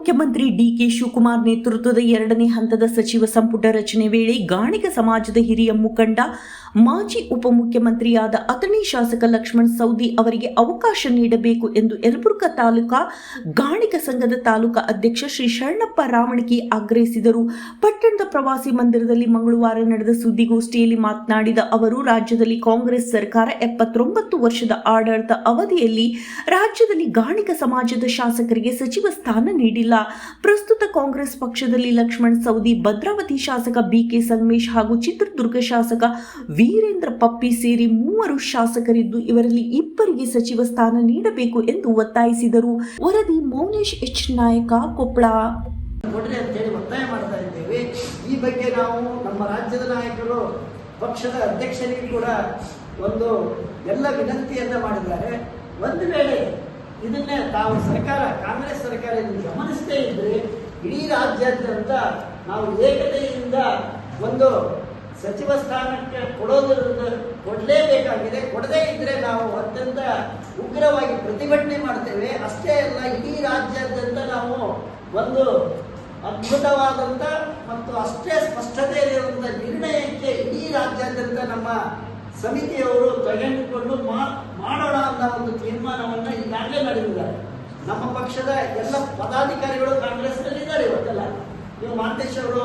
ಮುಖ್ಯಮಂತ್ರಿ ಡಿಕೆ ಶಿವಕುಮಾರ್ ನೇತೃತ್ವದ ಎರಡನೇ ಹಂತದ ಸಚಿವ ಸಂಪುಟ ರಚನೆ ವೇಳೆ ಗಾಣಿಗ ಸಮಾಜದ ಹಿರಿಯ ಮುಖಂಡ ಮಾಜಿ ಉಪಮುಖ್ಯಮಂತ್ರಿಯಾದ ಅಥಣಿ ಶಾಸಕ ಲಕ್ಷ್ಮಣ ಸವದಿ ಅವರಿಗೆ ಅವಕಾಶ ನೀಡಬೇಕು ಎಂದು ಯಲಬುರ್ಗಾ ತಾಲೂಕಾ ಗಾಣಿಗ ಸಂಘದ ತಾಲೂಕಾ ಅಧ್ಯಕ್ಷ ಶ್ರೀ ಶರಣಪ್ಪ ರಾವಣಗಿ ಆಗ್ರಹಿಸಿದರು. ಪಟ್ಟಣದ ಪ್ರವಾಸಿ ಮಂದಿರದಲ್ಲಿ ಮಂಗಳವಾರ ನಡೆದ ಸುದ್ದಿಗೋಷ್ಠಿಯಲ್ಲಿ ಮಾತನಾಡಿದ ಅವರು, ರಾಜ್ಯದಲ್ಲಿ ಕಾಂಗ್ರೆಸ್ ಸರ್ಕಾರ 79 ವರ್ಷದ ಆಡಳಿತ ಅವಧಿಯಲ್ಲಿ ರಾಜ್ಯದಲ್ಲಿ ಗಾಣಿಗ ಸಮಾಜದ ಶಾಸಕರಿಗೆ ಸಚಿವ ಸ್ಥಾನ ನೀಡಿಲ್ಲ. ಪ್ರಸ್ತುತ ಕಾಂಗ್ರೆಸ್ ಪಕ್ಷದಲ್ಲಿ ಲಕ್ಷ್ಮಣ ಸವದಿ, ಭದ್ರಾವತಿ ಶಾಸಕ ಬಿಕೆ ಸಂಗಮೇಶ್ ಹಾಗೂ ಚಿತ್ರದುರ್ಗ ಶಾಸಕ ವೀರೇಂದ್ರ ಪಪ್ಪಿ ಸೇರಿ 3 ಶಾಸಕರಿದ್ದು ಇವರಲ್ಲಿ ಇಬ್ಬರಿಗೆ ಸಚಿವ ಸ್ಥಾನ ನೀಡಬೇಕು ಎಂದು ಒತ್ತಾಯಿಸಿದರು. ವರದಿ ಮೌನೇಶ್ ಎಚ್ ನಾಯಕ, ಕೊಪ್ಪಳ. ಕೊಡ್ರಿ ಅಂತ ಹೇಳಿ ಒತ್ತಾಯ ಮಾಡ್ತಾ ಇದ್ದೇವೆ. ಈ ಬಗ್ಗೆ ನಾವು ನಮ್ಮ ರಾಜ್ಯದ ನಾಯಕರು ಪಕ್ಷದ ಅಧ್ಯಕ್ಷರಿಗೆ ಕೂಡ ಒಂದು ಎಲ್ಲ ವಿನಂತಿಯನ್ನ ಮಾಡಿದ್ದಾರೆ. ಒಂದು ವೇಳೆ ಇದನ್ನೇ ತಾವು ಕಾಂಗ್ರೆಸ್ ಸರ್ಕಾರ ಗಮನಿಸದೇ ಇದ್ರೆ ಇಡೀ ರಾಜ್ಯಾದ್ಯಂತ ನಾವು ಏಕತೆಯಿಂದ ಒಂದು ಸಚಿವ ಸ್ಥಾನಕ್ಕೆ ಕೊಡಲೇಬೇಕಾಗಿದೆ. ಕೊಡದೇ ಇದ್ರೆ ನಾವು ಅತ್ಯಂತ ಉಗ್ರವಾಗಿ ಪ್ರತಿಭಟನೆ ಮಾಡ್ತೇವೆ. ಅಷ್ಟೇ ಅಲ್ಲ, ಇಡೀ ರಾಜ್ಯಾದ್ಯಂತ ನಾವು ಒಂದು ಅದ್ಭುತವಾದಂತ ಮತ್ತು ಅಷ್ಟೇ ಸ್ಪಷ್ಟತೆ ಇರುವಂತಹ ನಿರ್ಣಯಕ್ಕೆ ಇಡೀ ರಾಜ್ಯಾದ್ಯಂತ ನಮ್ಮ ಸಮಿತಿಯವರು ತೆಗೆದುಕೊಂಡು ಮಾಡೋಣ ಅನ್ನೋ ಒಂದು ತೀರ್ಮಾನವನ್ನ ಈಗಾಗಲೇ ನಡೆದಿದ್ದಾರೆ. ನಮ್ಮ ಪಕ್ಷದ ಎಲ್ಲ ಪದಾಧಿಕಾರಿಗಳು ಕಾಂಗ್ರೆಸ್ನಲ್ಲಿ ಇದ್ದಾರೆ. ಇವತ್ತೆಲ್ಲ ನೀವು ಮಾಂತೇಶ್ ಅವರು